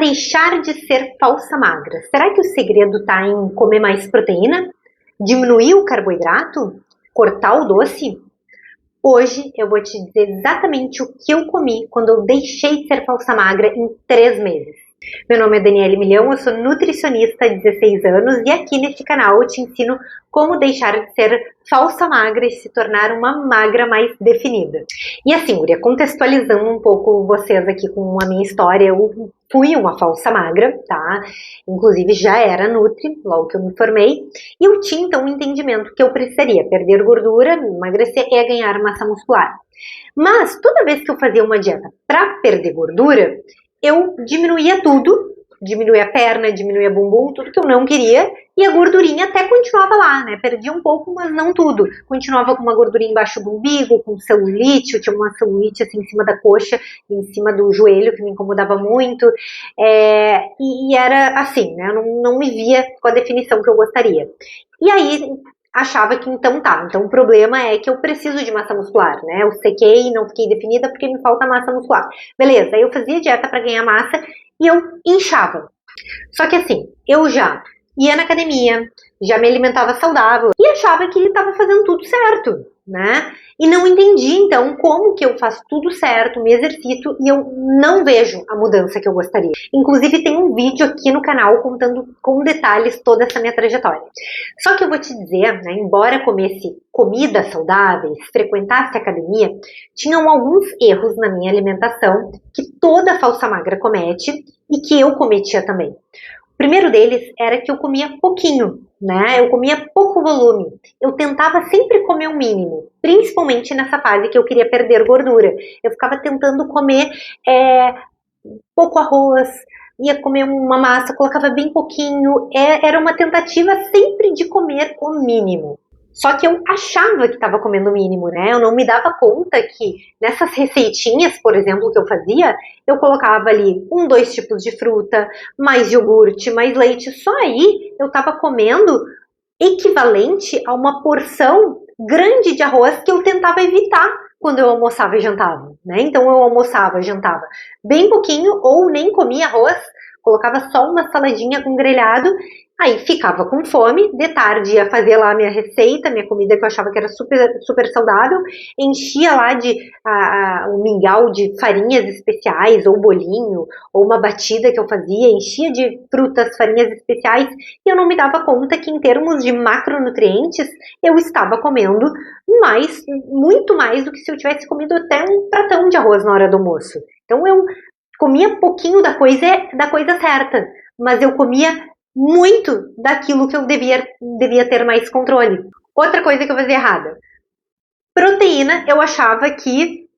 Deixar de ser falsa magra. Será que o segredo está em comer mais proteína? Diminuir o carboidrato? Cortar o doce? Hoje eu vou te dizer exatamente o que eu comi quando eu deixei de ser falsa magra em 3 meses. Meu nome é Daniele Milhão, eu sou nutricionista há 16 anos e aqui nesse canal eu te ensino como deixar de ser falsa magra e se tornar uma magra mais definida. E assim, Uria, contextualizando um pouco vocês aqui com a minha história, eu fui uma falsa magra, tá? Inclusive já era nutri, logo que eu me formei, e eu tinha então um entendimento que eu precisaria perder gordura, emagrecer e ganhar massa muscular. Mas toda vez que eu fazia uma dieta para perder gordura, eu diminuía tudo, diminuía a perna, diminuía bumbum, tudo que eu não queria, e a gordurinha até continuava lá, né? Perdia um pouco, mas não tudo. Continuava com uma gordurinha embaixo do umbigo, com celulite, eu tinha uma celulite assim em cima da coxa, em cima do joelho, que me incomodava muito, e era assim, né? Eu não me via com a definição que eu gostaria. E aí, achava que então tá, então o problema é que eu preciso de massa muscular, né? Eu sequei e não fiquei definida porque me falta massa muscular. Beleza, aí eu fazia dieta para ganhar massa e eu inchava. Só que assim, eu já ia na academia, já me alimentava saudável e achava que ele estava fazendo tudo certo, né? E não entendi então como que eu faço tudo certo, me exercito e eu não vejo a mudança que eu gostaria. Inclusive tem um vídeo aqui no canal contando com detalhes toda essa minha trajetória. Só que eu vou te dizer, né, embora comesse comidas saudáveis, frequentasse a academia, tinham alguns erros na minha alimentação que toda falsa magra comete e que eu cometia também. O primeiro deles era que eu comia pouquinho, né? Eu comia pouco volume. Eu tentava sempre comer o mínimo, principalmente nessa fase que eu queria perder gordura. Eu ficava tentando comer pouco arroz, ia comer uma massa, colocava bem pouquinho. Era uma tentativa sempre de comer o mínimo. Só que eu achava que estava comendo o mínimo, né? Eu não me dava conta que nessas receitinhas, por exemplo, que eu fazia, eu colocava ali 2 tipos de fruta, mais iogurte, mais leite. Só aí eu estava comendo equivalente a uma porção grande de arroz que eu tentava evitar quando eu almoçava e jantava, né? Então eu almoçava e jantava bem pouquinho ou nem comia arroz, colocava só uma saladinha com grelhado. Aí ficava com fome, de tarde ia fazer lá a minha receita, minha comida que eu achava que era super saudável, enchia lá de um mingau de farinhas especiais, ou bolinho, ou uma batida que eu fazia, enchia de frutas, farinhas especiais, e eu não me dava conta que em termos de macronutrientes, eu estava comendo mais, muito mais do que se eu tivesse comido até um pratão de arroz na hora do almoço. Então eu comia pouquinho da coisa certa, mas eu comia muito daquilo que eu devia ter mais controle. Outra coisa que eu fazia errada. Proteína, eu achava que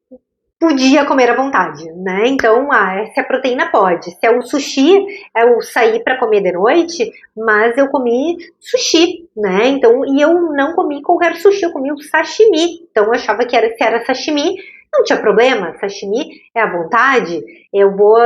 podia comer à vontade, né? Então, se a proteína pode. Se é o sushi, eu saí para comer de noite, mas eu comi sushi, né? Então, e eu não comi qualquer sushi, eu comi o sashimi. Então, eu achava que se era sashimi, não tinha problema, sashimi é à vontade, eu vou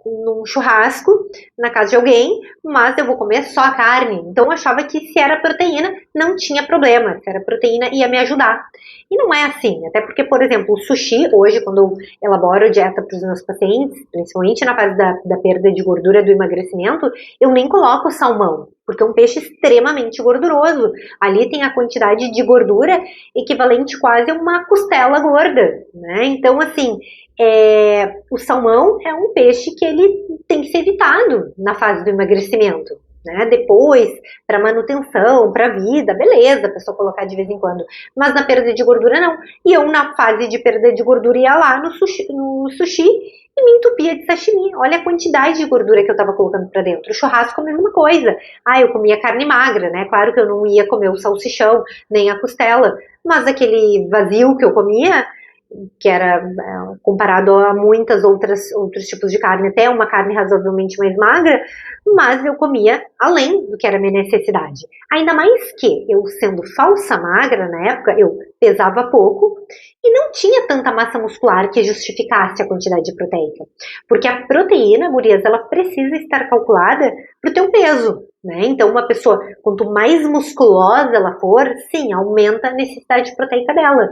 num churrasco na casa de alguém, mas eu vou comer só a carne. Então eu achava que se era proteína, não tinha problema, se era proteína ia me ajudar. E não é assim, até porque, por exemplo, o sushi, hoje quando eu elaboro dieta para os meus pacientes, principalmente na fase da perda de gordura do emagrecimento, eu nem coloco salmão, porque é um peixe extremamente gorduroso. Ali tem a quantidade de gordura equivalente quase a uma costela gorda, né? Então, assim, o salmão é um peixe que ele tem que ser evitado na fase do emagrecimento, né? Depois, para manutenção, para vida, beleza, a pessoa colocar de vez em quando, mas na perda de gordura não. E eu, na fase de perda de gordura, ia lá no sushi e me entupia de sashimi. Olha a quantidade de gordura que eu tava colocando pra dentro. O churrasco, a mesma coisa. Eu comia carne magra, né? Claro que eu não ia comer o salsichão, nem a costela, mas aquele vazio que eu comia, que era comparado a outros tipos de carne, até uma carne razoavelmente mais magra, mas eu comia além do que era a minha necessidade. Ainda mais que eu, sendo falsa magra na época, eu pesava pouco e não tinha tanta massa muscular que justificasse a quantidade proteica. Porque a proteína, gurias, ela precisa estar calculada para o teu peso, né? Então uma pessoa, quanto mais musculosa ela for, sim, aumenta a necessidade proteica dela.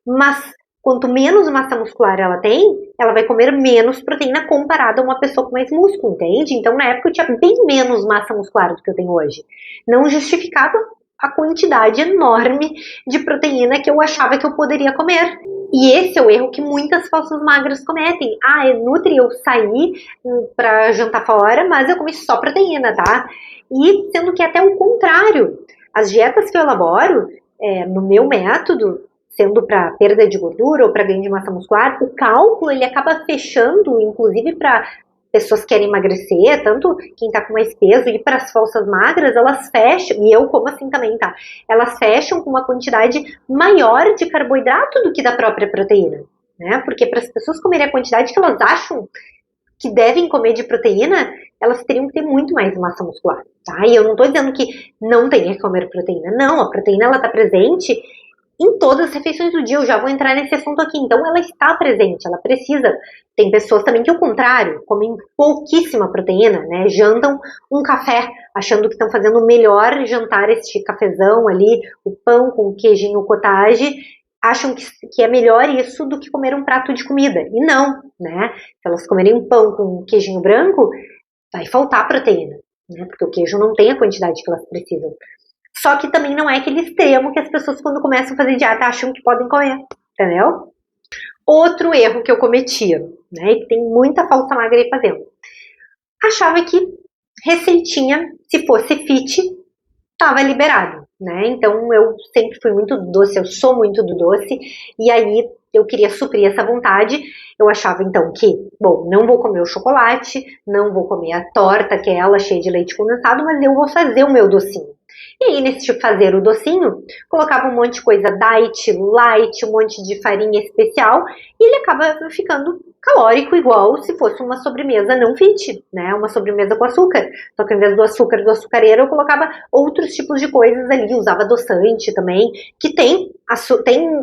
Mas Quanto menos massa muscular ela tem, ela vai comer menos proteína comparada a uma pessoa com mais músculo, entende? Então, na época, eu tinha bem menos massa muscular do que eu tenho hoje. Não justificava a quantidade enorme de proteína que eu achava que eu poderia comer. E esse é o erro que muitas falsas magras cometem. É nutri, eu saí pra jantar fora, mas eu comi só proteína, tá? E sendo que é até o contrário. As dietas que eu elaboro, no meu método, sendo para perda de gordura ou para ganho de massa muscular, o cálculo ele acaba fechando, inclusive para pessoas que querem emagrecer, tanto quem tá com mais peso e para as falsas magras, elas fecham, e eu como assim também, tá? Elas fecham com uma quantidade maior de carboidrato do que da própria proteína, né? Porque para as pessoas comerem a quantidade que elas acham que devem comer de proteína, elas teriam que ter muito mais massa muscular, tá? E eu não tô dizendo que não tenha que comer proteína, não, a proteína ela tá presente em todas as refeições do dia, eu já vou entrar nesse assunto aqui, então ela está presente, ela precisa. Tem pessoas também que, ao contrário, comem pouquíssima proteína, né, jantam um café, achando que estão fazendo o melhor jantar, este cafezão ali, o pão com queijinho cottage, acham que é melhor isso do que comer um prato de comida, e não, né, se elas comerem um pão com queijinho branco, vai faltar proteína, né, porque o queijo não tem a quantidade que elas precisam. Só que também não é aquele extremo que as pessoas, quando começam a fazer dieta, acham que podem comer, entendeu? Outro erro que eu cometia, né, e que tem muita falsa magra aí fazendo. Achava que receitinha, se fosse fit, estava liberado, né? Então eu sempre fui muito doce, eu sou muito do doce, e aí eu queria suprir essa vontade. Eu achava então que, bom, não vou comer o chocolate, não vou comer a torta, que é ela cheia de leite condensado, mas eu vou fazer o meu docinho. E aí, nesse tipo fazer o docinho, colocava um monte de coisa diet, light, um monte de farinha especial, e ele acaba ficando calórico igual se fosse uma sobremesa não fit, né? Uma sobremesa com açúcar. Só que ao invés do açúcar do açucareiro, eu colocava outros tipos de coisas ali, usava adoçante também, que tem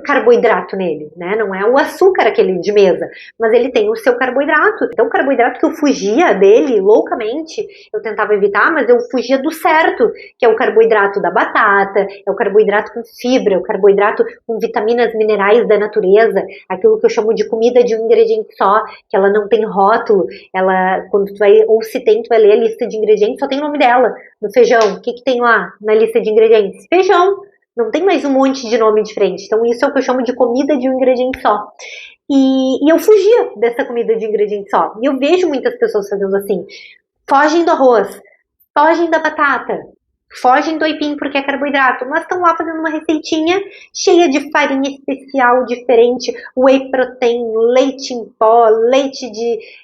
carboidrato nele, né? Não é o açúcar aquele de mesa, mas ele tem o seu carboidrato. Então o carboidrato que eu fugia dele loucamente, eu tentava evitar, mas eu fugia do certo, que é o carboidrato da batata, é o carboidrato com fibra, é o carboidrato com vitaminas, minerais da natureza, aquilo que eu chamo de comida de um ingrediente só, que ela não tem rótulo, ela, quando tu vai, ou se tem, tu vai ler a lista de ingredientes, só tem o nome dela. No feijão, o que tem lá na lista de ingredientes? Feijão. Não tem mais um monte de nome diferente. Então isso é o que eu chamo de comida de um ingrediente só. E eu fugia dessa comida de ingrediente só. E eu vejo muitas pessoas fazendo assim. Fogem do arroz, fogem da batata, fogem do aipim porque é carboidrato, mas estão lá fazendo uma receitinha cheia de farinha especial diferente, whey protein, leite em pó, leite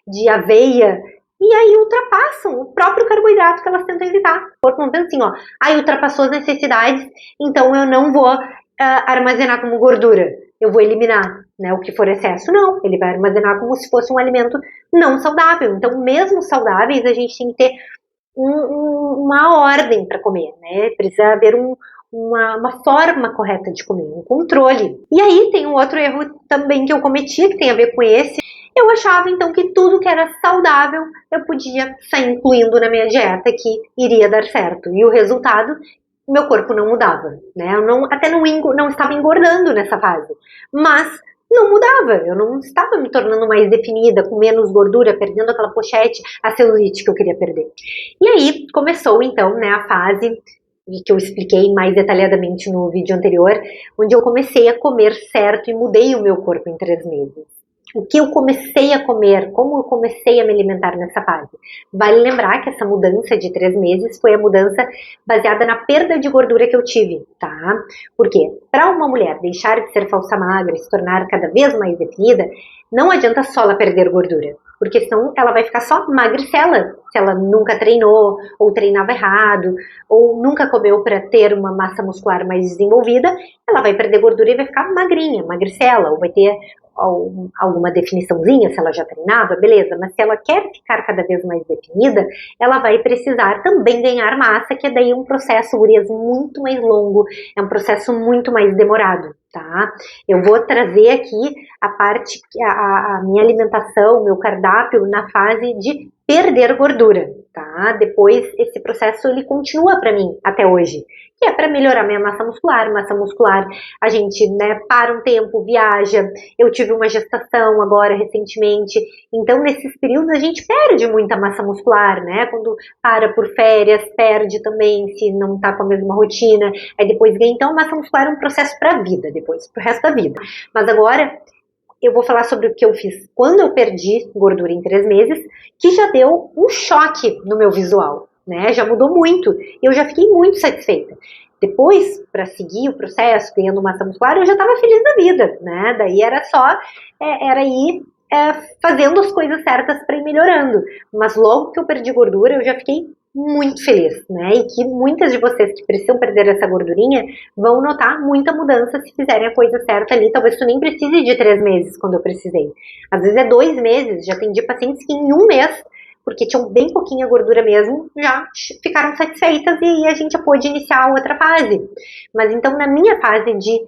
de aveia. E aí ultrapassam o próprio carboidrato que elas tentam evitar. O corpo não pensa assim, aí ultrapassou as necessidades, então eu não vou armazenar como gordura, eu vou eliminar, né, o que for excesso. Não, ele vai armazenar como se fosse um alimento não saudável. Então, mesmo saudáveis, a gente tem que ter uma ordem para comer, né? Precisa haver uma forma correta de comer, um controle. E aí tem um outro erro também que eu cometia, que tem a ver com esse. Eu achava, então, que tudo que era saudável eu podia sair incluindo na minha dieta, que iria dar certo. E o resultado, meu corpo não mudava, né? Eu até não estava engordando nessa fase, mas não mudava. Eu não estava me tornando mais definida, com menos gordura, perdendo aquela pochete, a celulite que eu queria perder. E aí começou, então, né, a fase que eu expliquei mais detalhadamente no vídeo anterior, onde eu comecei a comer certo e mudei o meu corpo em 3 meses. O que eu comecei a comer, como eu comecei a me alimentar nessa fase. Vale lembrar que essa mudança de 3 meses foi a mudança baseada na perda de gordura que eu tive, tá? Porque para uma mulher deixar de ser falsa magra e se tornar cada vez mais definida, não adianta só ela perder gordura, porque senão ela vai ficar só magricela, se ela nunca treinou, ou treinava errado, ou nunca comeu para ter uma massa muscular mais desenvolvida, ela vai perder gordura e vai ficar magrinha, magricela, ou vai ter alguma definiçãozinha, se ela já treinava, beleza, mas se ela quer ficar cada vez mais definida, ela vai precisar também ganhar massa, que é daí um processo, gurias, muito mais longo, é um processo muito mais demorado, tá? Eu vou trazer aqui a parte, a minha alimentação, meu cardápio na fase de perder gordura, tá? Depois esse processo ele continua para mim até hoje, que é para melhorar minha massa muscular. Massa muscular, a gente, né, para um tempo, viaja. Eu tive uma gestação agora recentemente, então nesses períodos a gente perde muita massa muscular, né? Quando para por férias, perde também se não tá com a mesma rotina, aí depois ganha. Então, massa muscular é um processo para a vida, depois, pro resto da vida. Mas agora eu vou falar sobre o que eu fiz quando eu perdi gordura em 3 meses, que já deu um choque no meu visual, né? Já mudou muito. Eu já fiquei muito satisfeita. Depois, para seguir o processo, ganhando massa muscular, eu já estava feliz da vida, né? Daí era só, era ir fazendo as coisas certas para ir melhorando. Mas logo que eu perdi gordura, eu já fiquei muito feliz, né? E que muitas de vocês que precisam perder essa gordurinha vão notar muita mudança se fizerem a coisa certa ali. Talvez tu nem precise de 3 meses, quando eu precisei. Às vezes é 2 meses. Já atendi pacientes que em 1 mês, porque tinham bem pouquinha gordura mesmo, já ficaram satisfeitas e aí a gente já pôde iniciar a outra fase. Mas então, na minha fase de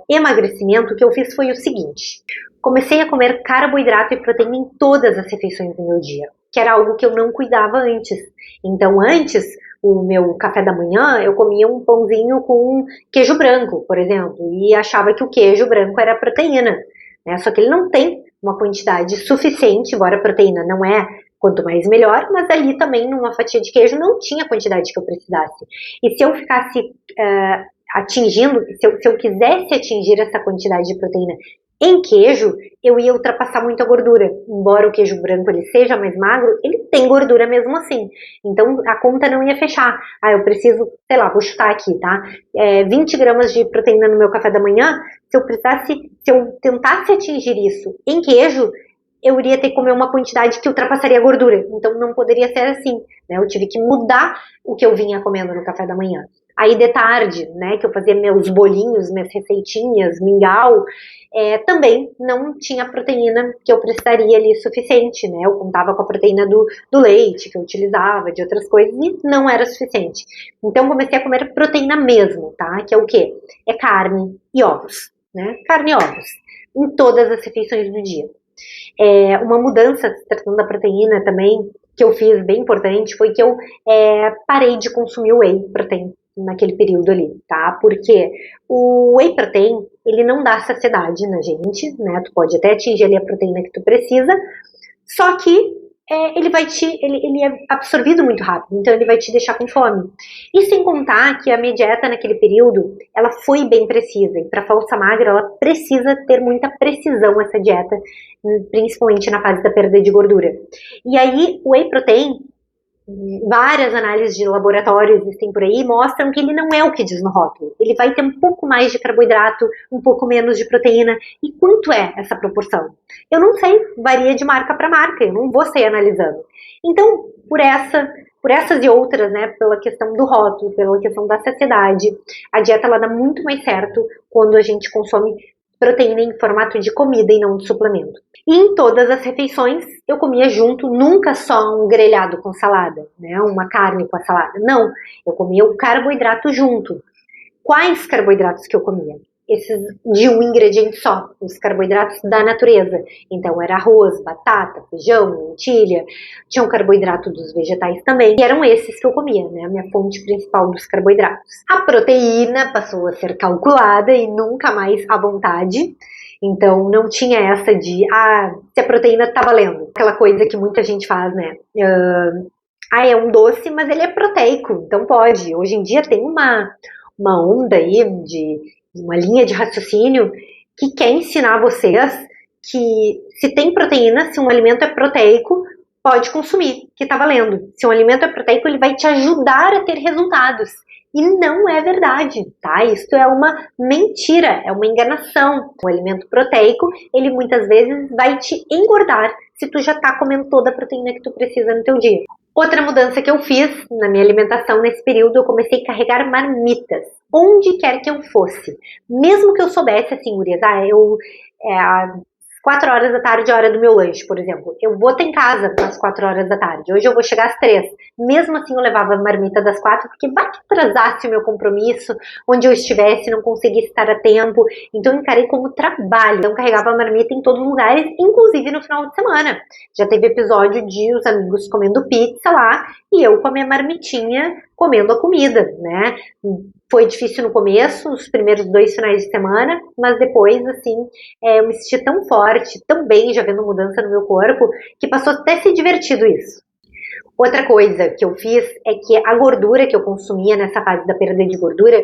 emagrecimento, o que eu fiz foi o seguinte: comecei a comer carboidrato e proteína em todas as refeições do meu dia, que era algo que eu não cuidava antes. Então, antes, o meu café da manhã, eu comia um pãozinho com queijo branco, por exemplo, e achava que o queijo branco era proteína, né? Só que ele não tem uma quantidade suficiente, embora a proteína não é quanto mais melhor, mas ali também numa fatia de queijo não tinha a quantidade que eu precisasse. E se eu ficasse atingindo, se eu quisesse atingir essa quantidade de proteína em queijo, eu ia ultrapassar muito a gordura. Embora o queijo branco ele seja mais magro, ele tem gordura mesmo assim. Então a conta não ia fechar. Eu preciso, sei lá, vou chutar aqui, tá? 20 gramas de proteína no meu café da manhã. Se eu tentasse atingir isso em queijo, eu iria ter que comer uma quantidade que ultrapassaria a gordura. Então não poderia ser assim, né? Eu tive que mudar o que eu vinha comendo no café da manhã. Aí de tarde, né, que eu fazia meus bolinhos, minhas receitinhas, mingau, também não tinha a proteína que eu precisaria ali suficiente, né? Eu contava com a proteína do leite que eu utilizava, de outras coisas, e não era suficiente. Então comecei a comer proteína mesmo, tá? Que é o quê? É carne e ovos, né? Carne e ovos, em todas as refeições do dia. Uma mudança, tratando da proteína também, que eu fiz bem importante, foi que eu parei de consumir whey protein naquele período ali, tá? Porque o whey protein, ele não dá saciedade na gente, né? Tu pode até atingir ali a proteína que tu precisa, só que ele é absorvido muito rápido, então ele vai te deixar com fome. E sem contar que a minha dieta naquele período, ela foi bem precisa, e para falsa magra ela precisa ter muita precisão essa dieta, principalmente na fase da perda de gordura. E aí o whey protein, várias análises de laboratório existem por aí, mostram que ele não é o que diz no rótulo. Ele vai ter um pouco mais de carboidrato, um pouco menos de proteína. E quanto é essa proporção? Eu não sei, varia de marca para marca, eu não vou sair analisando. Então, por essas e outras, né, pela questão do rótulo, pela questão da saciedade, a dieta ela dá muito mais certo quando a gente consome proteína em formato de comida e não de suplemento. E em todas as refeições eu comia junto, nunca só um grelhado com salada, né, uma carne com a salada. Não, eu comia o carboidrato junto. Quais carboidratos que eu comia? Esses de um ingrediente só, os carboidratos da natureza. Então era arroz, batata, feijão, lentilha, tinha o carboidrato dos vegetais também, e eram esses que eu comia, né, a minha fonte principal dos carboidratos. A proteína passou a ser calculada e nunca mais à vontade, então não tinha essa de, se a proteína tá valendo, aquela coisa que muita gente faz, né, é um doce, mas ele é proteico, então pode. Hoje em dia tem uma onda aí de uma linha de raciocínio que quer ensinar vocês que se tem proteína, se um alimento é proteico, pode consumir, que tá valendo. Se um alimento é proteico, ele vai te ajudar a ter resultados. E não é verdade, tá? Isso é uma mentira, é uma enganação. O alimento proteico, ele muitas vezes vai te engordar se tu já tá comendo toda a proteína que tu precisa no teu dia. Outra mudança que eu fiz na minha alimentação nesse período, eu comecei a carregar marmitas, onde quer que eu fosse. Mesmo que eu soubesse, assim, gurias, às 4 horas da tarde, a hora do meu lanche, por exemplo. Eu vou estar em casa às 4 horas da tarde. Hoje eu vou chegar às 3. Mesmo assim, eu levava a marmita das 4, porque vai que atrasasse o meu compromisso, onde eu estivesse, não conseguisse estar a tempo. Então, eu encarei como trabalho. Então, carregava a marmita em todos os lugares, inclusive no final de semana. Já teve episódio de os amigos comendo pizza lá, e eu com a minha marmitinha comendo a comida, né? Foi difícil no começo, os primeiros 2 finais de semana, mas depois, assim, eu me senti tão forte, tão bem, já vendo mudança no meu corpo, que passou até a ser divertido isso. Outra coisa que eu fiz é que a gordura que eu consumia nessa fase da perda de gordura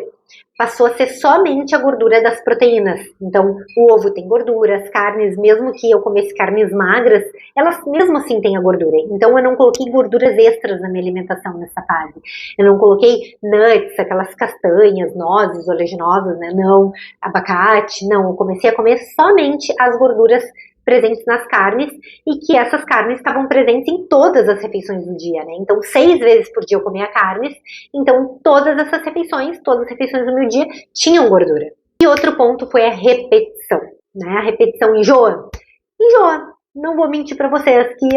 passou a ser somente a gordura das proteínas. Então, o ovo tem gordura, as carnes, mesmo que eu comesse carnes magras, elas mesmo assim têm a gordura. Então, eu não coloquei gorduras extras na minha alimentação nessa fase. Eu não coloquei nuts, aquelas castanhas, nozes, oleaginosas, né? Não, abacate, não. Eu comecei a comer somente as gorduras presentes nas carnes e que essas carnes estavam presentes em todas as refeições do dia, né? Então, 6 vezes por dia eu comia carnes, então todas essas refeições, todas as refeições do meu dia tinham gordura. E outro ponto foi a repetição, né? A repetição enjoa. Enjoa. Não vou mentir pra vocês que,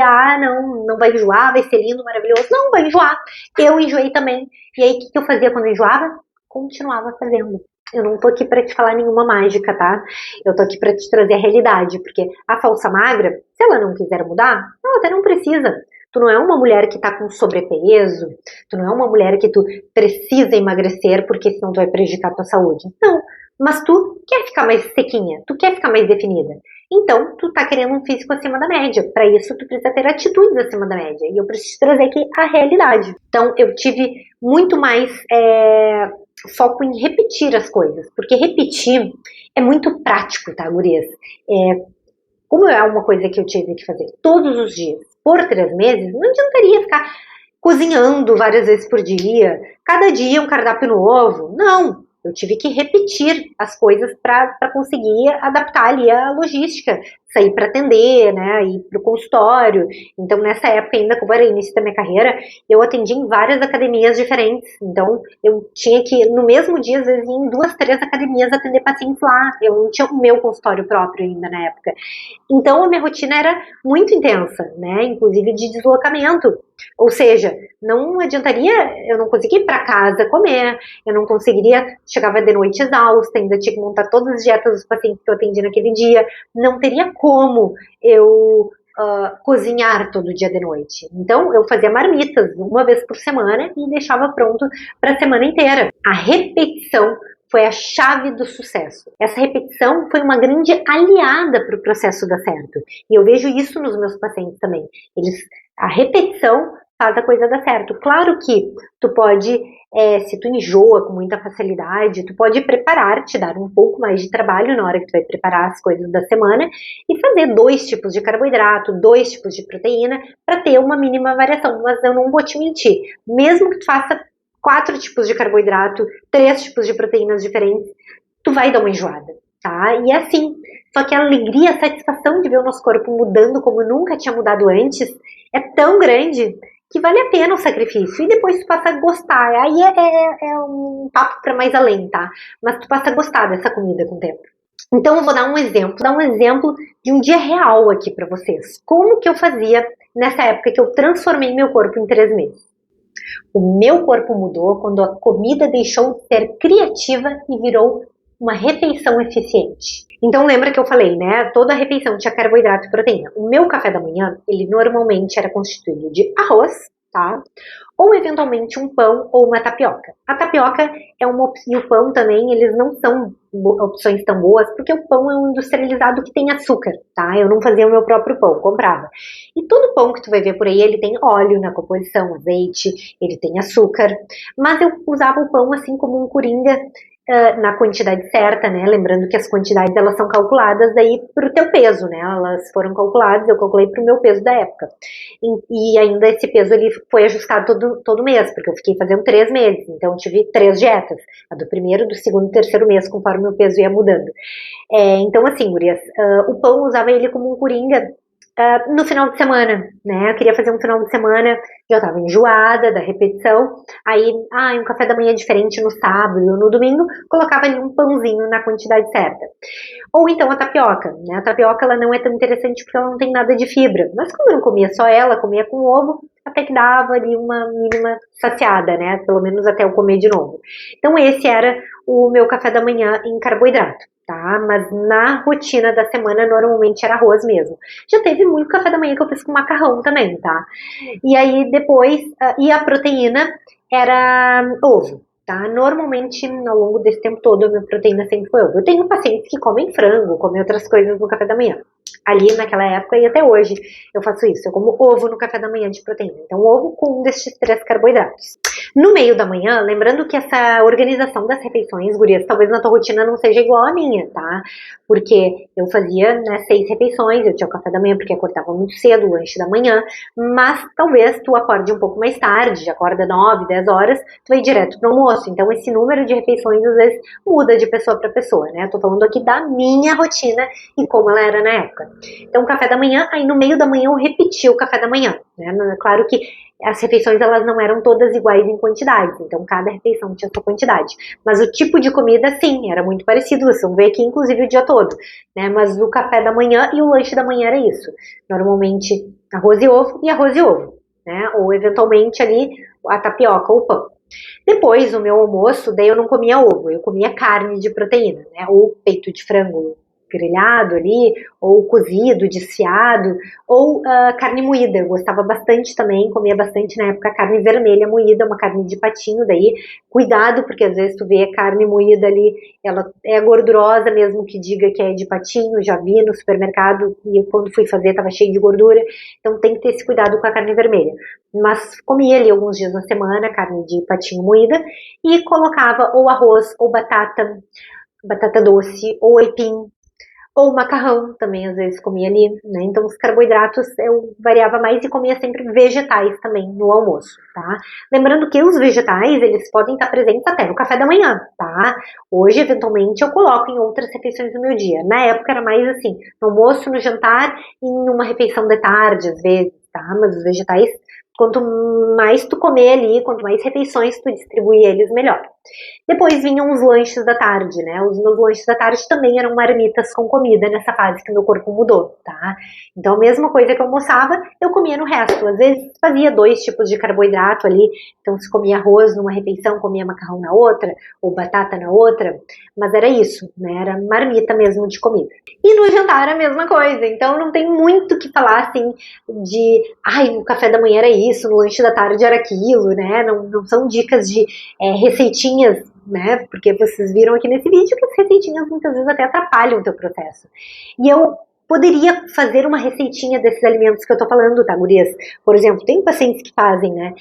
não vai enjoar, vai ser lindo, maravilhoso. Não, vai enjoar. Eu enjoei também. E aí, o que eu fazia quando eu enjoava? Continuava fazendo. Eu não tô aqui pra te falar nenhuma mágica, tá? Eu tô aqui pra te trazer a realidade, porque a falsa magra, se ela não quiser mudar, ela até não precisa. Tu não é uma mulher que tá com sobrepeso, tu não é uma mulher que tu precisa emagrecer porque senão tu vai prejudicar a tua saúde. Não, mas tu quer ficar mais sequinha, tu quer ficar mais definida. Então, tu tá querendo um físico acima da média. Para isso, tu precisa ter atitudes acima da média. E eu preciso te trazer aqui a realidade. Então, eu tive muito mais foco em repetir as coisas. Porque repetir é muito prático, tá, gurias? Como é uma coisa que eu tive que fazer todos os dias, por 3 meses, não adiantaria ficar cozinhando várias vezes por dia, cada dia um cardápio novo. Não! Eu tive que repetir as coisas para conseguir adaptar ali a logística, sair para atender, né, ir para o consultório. Então, nessa época ainda, como era o início da minha carreira, eu atendi em várias academias diferentes. Então, eu tinha que, no mesmo dia, às vezes, ir em 2, 3 academias atender pacientes lá. Eu não tinha o meu consultório próprio ainda na época. Então, a minha rotina era muito intensa, né, inclusive de deslocamento. Ou seja, não adiantaria, eu não conseguia ir para casa comer, eu não conseguiria, chegava de noite exausta, ainda tinha que montar todas as dietas dos pacientes que eu atendi naquele dia, não teria como eu cozinhar todo dia de noite. Então, eu fazia marmitas 1 vez por semana e deixava pronto para a semana inteira. A repetição foi a chave do sucesso. Essa repetição foi uma grande aliada para o processo dar certo. E eu vejo isso nos meus pacientes também. A repetição faz a coisa dar certo. Claro que tu pode, se tu enjoa com muita facilidade, tu pode preparar, te dar um pouco mais de trabalho na hora que tu vai preparar as coisas da semana e fazer 2 tipos de carboidrato, 2 tipos de proteína para ter uma mínima variação. Mas eu não vou te mentir, mesmo que tu faça 4 tipos de carboidrato, 3 tipos de proteínas diferentes, tu vai dar uma enjoada, tá? E é assim, só que a alegria, a satisfação de ver o nosso corpo mudando como nunca tinha mudado antes, é tão grande que vale a pena o sacrifício. E depois tu passa a gostar. Aí é um papo para mais além, tá? Mas tu passa a gostar dessa comida com o tempo. Então eu vou dar um exemplo de um dia real aqui para vocês. Como que eu fazia nessa época que eu transformei meu corpo em 3 meses. O meu corpo mudou quando a comida deixou de ser criativa e virou uma refeição eficiente. Então lembra que eu falei, né? Toda refeição tinha carboidrato e proteína. O meu café da manhã, ele normalmente era constituído de arroz, tá? Ou eventualmente um pão ou uma tapioca. A tapioca é uma opção, e o pão também, eles não são opções tão boas, porque o pão é um industrializado que tem açúcar, tá? Eu não fazia o meu próprio pão, comprava. E todo pão que tu vai ver por aí, ele tem óleo na composição, azeite, ele tem açúcar. Mas eu usava o pão assim como um coringa, na quantidade certa, né? Lembrando que as quantidades elas são calculadas aí pro teu peso, né? Elas foram calculadas, eu calculei pro meu peso da época. E ainda esse peso ele foi ajustado todo mês, porque eu fiquei fazendo 3 meses, então eu tive 3 dietas, a do primeiro, do segundo e terceiro mês, conforme o meu peso ia mudando. Então assim, gurias, o pão eu usava ele como um coringa no final de semana, né? Eu queria fazer um final de semana, já estava enjoada da repetição, aí, um café da manhã diferente no sábado ou no domingo, colocava ali um pãozinho na quantidade certa. Ou então a tapioca, né? A tapioca, ela não é tão interessante porque ela não tem nada de fibra, mas como eu não comia só ela, comia com ovo, até que dava ali uma mínima saciada, né? Pelo menos até eu comer de novo. Então esse era o meu café da manhã em carboidrato, tá? Mas na rotina da semana normalmente era arroz mesmo. Já teve muito café da manhã que eu fiz com macarrão também, tá? E aí depois, e a proteína era ovo. Tá? Normalmente, ao longo desse tempo todo, a minha proteína sempre foi ovo. Eu tenho pacientes que comem frango, comem outras coisas no café da manhã. Ali naquela época e até hoje eu faço isso. Eu como ovo no café da manhã de proteína. Então, ovo com um desses 3 carboidratos. No meio da manhã, lembrando que essa organização das refeições, gurias, talvez na tua rotina não seja igual à minha, tá? Porque eu fazia, né, 6 refeições, eu tinha o café da manhã porque acordava muito cedo, o lanche da manhã, mas talvez tu acorde um pouco mais tarde, acorda 9, 10 horas, tu vai direto pro almoço. Então esse número de refeições às vezes muda de pessoa para pessoa, né? Eu tô falando aqui da minha rotina e como ela era na época. Então café da manhã, aí no meio da manhã eu repeti o café da manhã, né? Claro que as refeições elas não eram todas iguais em quantidades, então cada refeição tinha sua quantidade. Mas o tipo de comida, sim, era muito parecido, vocês vão ver aqui inclusive o dia todo, né? Mas o café da manhã e o lanche da manhã era isso. Normalmente arroz e ovo, né? Ou eventualmente ali a tapioca ou o pão. Depois, o meu almoço, daí eu não comia ovo, eu comia carne de proteína, né? Ou peito de frango grelhado ali, ou cozido, desfiado, ou carne moída. Eu gostava bastante também, comia bastante na época carne vermelha moída, uma carne de patinho, daí cuidado, porque às vezes tu vê carne moída ali, ela é gordurosa mesmo que diga que é de patinho, já vi no supermercado e quando fui fazer tava cheio de gordura, então tem que ter esse cuidado com a carne vermelha. Mas comia ali alguns dias na semana carne de patinho moída e colocava ou arroz ou batata doce ou aipim, ou macarrão também, às vezes, comia ali, né? Então, os carboidratos eu variava mais e comia sempre vegetais também no almoço, tá? Lembrando que os vegetais, eles podem estar presentes até no café da manhã, tá? Hoje, eventualmente, eu coloco em outras refeições do meu dia. Na época, era mais assim, no almoço, no jantar e em uma refeição de tarde, às vezes, tá? Mas os vegetais, quanto mais tu comer ali, quanto mais refeições tu distribuir eles, melhor. Depois vinham os lanches da tarde, né? Os meus lanches da tarde também eram marmitas com comida nessa fase que meu corpo mudou, tá? Então a mesma coisa que eu almoçava, eu comia no resto. Às vezes fazia 2 tipos de carboidrato ali, então se comia arroz numa refeição, comia macarrão na outra, ou batata na outra, mas era isso, né? Era marmita mesmo de comida. E no jantar a mesma coisa, então não tem muito o que falar assim de, o café da manhã era isso, no lanche da tarde era aquilo, né? Não são dicas de receitinhas, né? Porque vocês viram aqui nesse vídeo que as receitinhas muitas vezes até atrapalham o teu processo. E eu poderia fazer uma receitinha desses alimentos que eu tô falando, tá, gurias? Por exemplo, tem pacientes que fazem, né?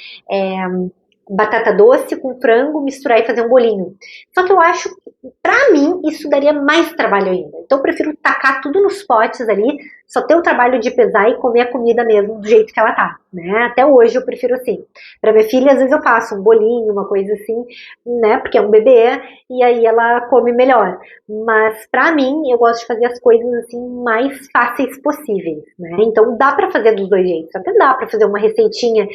Batata doce com frango, misturar e fazer um bolinho. Só que eu acho que, pra mim, isso daria mais trabalho ainda. Então eu prefiro tacar tudo nos potes ali, só ter o trabalho de pesar e comer a comida mesmo do jeito que ela tá, né? Até hoje eu prefiro assim. Pra minha filha, às vezes eu faço um bolinho, uma coisa assim, né? Porque é um bebê e aí ela come melhor. Mas pra mim, eu gosto de fazer as coisas assim mais fáceis possíveis, né? Então dá pra fazer dos 2 jeitos. Até dá pra fazer uma receitinha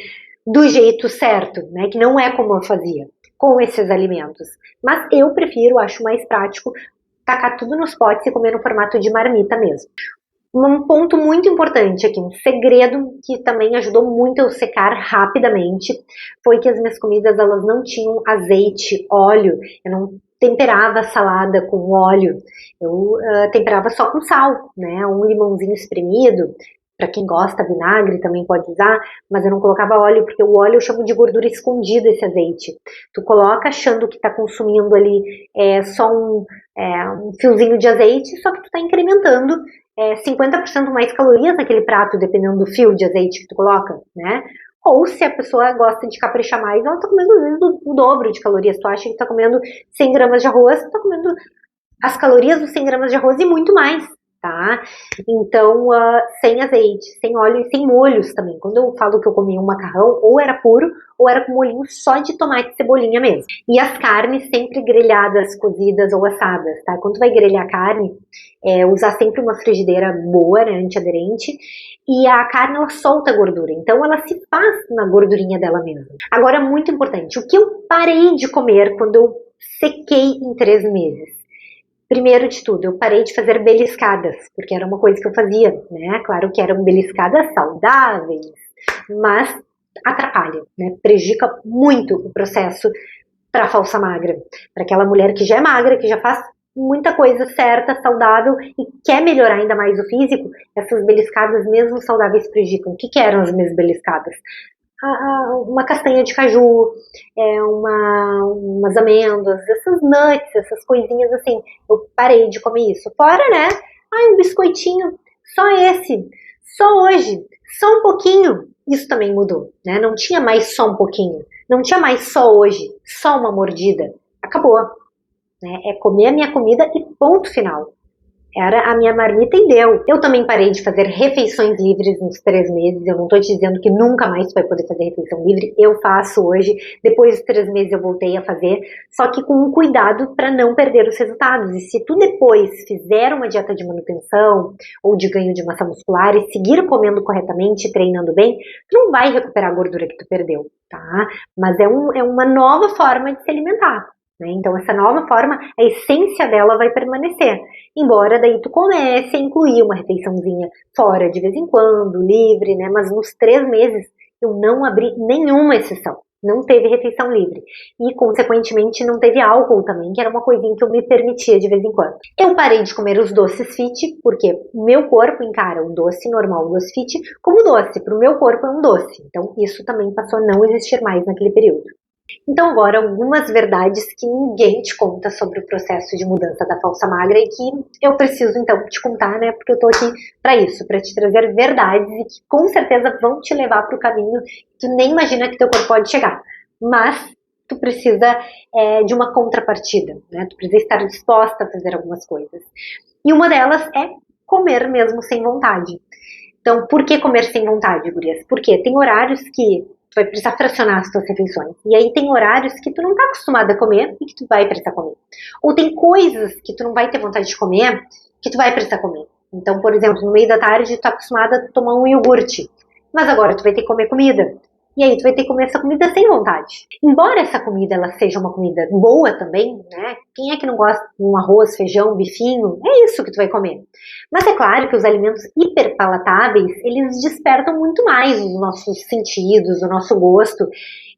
do jeito certo, né? Que não é como eu fazia com esses alimentos. Mas eu prefiro, acho mais prático, tacar tudo nos potes e comer no formato de marmita mesmo. Um ponto muito importante aqui, um segredo que também ajudou muito eu secar rapidamente, foi que as minhas comidas elas não tinham azeite, óleo, eu não temperava a salada com óleo, eu temperava só com sal, né? Um limãozinho espremido. Para quem gosta, vinagre também pode usar, mas eu não colocava óleo, porque o óleo eu chamo de gordura escondida esse azeite. Tu coloca achando que está consumindo ali só um fiozinho de azeite, só que tu está incrementando 50% mais calorias naquele prato, dependendo do fio de azeite que tu coloca, né? Ou se a pessoa gosta de caprichar mais, ela tá comendo às vezes o dobro de calorias. Tu acha que tá comendo 100 gramas de arroz, tu tá comendo as calorias dos 100 gramas de arroz e muito mais. Tá? Então, sem azeite, sem óleo e sem molhos também. Quando eu falo que eu comia um macarrão, ou era puro, ou era com molhinho só de tomate e cebolinha mesmo. E as carnes sempre grelhadas, cozidas ou assadas, tá? Quando tu vai grelhar a carne, usar sempre uma frigideira boa, né, antiaderente, e a carne ela solta a gordura, então ela se faz na gordurinha dela mesma. Agora, muito importante, o que eu parei de comer quando eu sequei em 3 meses? Primeiro de tudo, eu parei de fazer beliscadas, porque era uma coisa que eu fazia, né? Claro que eram beliscadas saudáveis, mas atrapalha, né? Prejudica muito o processo para a falsa magra, para aquela mulher que já é magra, que já faz muita coisa certa, saudável e quer melhorar ainda mais o físico. Essas beliscadas mesmo saudáveis prejudicam. O que eram as minhas beliscadas? Uma castanha de caju, umas amêndoas, essas nuts, essas coisinhas assim. Eu parei de comer isso. Fora, né? Um biscoitinho, só esse, só hoje, só um pouquinho. Isso também mudou, né? Não tinha mais só um pouquinho, não tinha mais só hoje, só uma mordida. Acabou, né? É comer a minha comida e ponto final. Era a minha marmita e deu. Eu também parei de fazer refeições livres nos 3 meses. Eu não tô te dizendo que nunca mais tu vai poder fazer refeição livre. Eu faço hoje. Depois dos 3 meses eu voltei a fazer. Só que com um cuidado para não perder os resultados. E se tu depois fizer uma dieta de manutenção ou de ganho de massa muscular e seguir comendo corretamente, treinando bem, tu não vai recuperar a gordura que tu perdeu, tá? Mas é uma nova forma de se alimentar. Então essa nova forma, a essência dela vai permanecer, embora daí tu comece a incluir uma refeiçãozinha fora de vez em quando, livre, né? Mas nos 3 meses eu não abri nenhuma exceção, não teve refeição livre e consequentemente não teve álcool também, que era uma coisinha que eu me permitia de vez em quando. Eu parei de comer os doces fit, porque o meu corpo encara o doce normal, o doce fit, como doce, para o meu corpo é um doce, então isso também passou a não existir mais naquele período. Então agora algumas verdades que ninguém te conta sobre o processo de mudança da falsa magra e que eu preciso então te contar, né, porque eu tô aqui para isso, para te trazer verdades e que com certeza vão te levar para o caminho que tu nem imagina que teu corpo pode chegar, mas tu precisa de uma contrapartida, né, tu precisa estar disposta a fazer algumas coisas e uma delas é comer mesmo sem vontade. Então por que comer sem vontade, gurias? Porque tem horários que tu vai precisar fracionar as tuas refeições. E aí tem horários que tu não tá acostumada a comer e que tu vai precisar comer. Ou tem coisas que tu não vai ter vontade de comer que tu vai precisar comer. Então, por exemplo, no meio da tarde tu tá acostumada a tomar um iogurte. Mas agora tu vai ter que comer comida. E aí tu vai ter que comer essa comida sem vontade. Embora essa comida ela seja uma comida boa também, né? Quem é que não gosta de um arroz, feijão, bifinho? É isso que tu vai comer. Mas é claro que os alimentos hiperpalatáveis, eles despertam muito mais os nossos sentidos, o nosso gosto.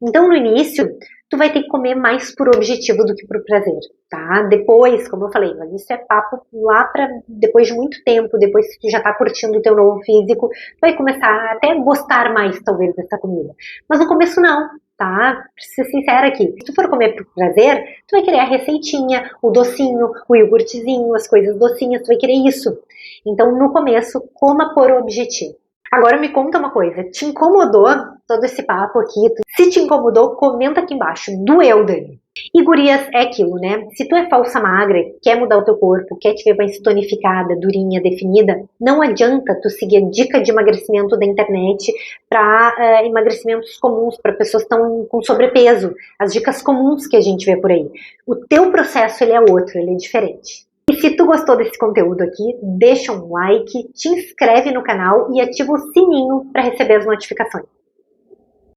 Então no início, tu vai ter que comer mais por objetivo do que por prazer, tá? Depois, como eu falei, mas isso é papo lá pra depois de muito tempo, depois que tu já tá curtindo o teu novo físico, tu vai começar a até gostar mais, talvez, dessa comida. Mas no começo não, tá? Pra ser sincera aqui, se tu for comer por prazer, tu vai querer a receitinha, o docinho, o iogurtezinho, as coisas docinhas, tu vai querer isso. Então, no começo, coma por objetivo. Agora me conta uma coisa, te incomodou todo esse papo aqui? Se te incomodou, comenta aqui embaixo. Doeu, Dani? E gurias, é aquilo, né? Se tu é falsa magra, quer mudar o teu corpo, quer te ver mais tonificada, durinha, definida, não adianta tu seguir a dica de emagrecimento da internet para emagrecimentos comuns, para pessoas que estão com sobrepeso. As dicas comuns que a gente vê por aí. O teu processo, ele é outro, ele é diferente. E se tu gostou desse conteúdo aqui, deixa um like, te inscreve no canal e ativa o sininho para receber as notificações.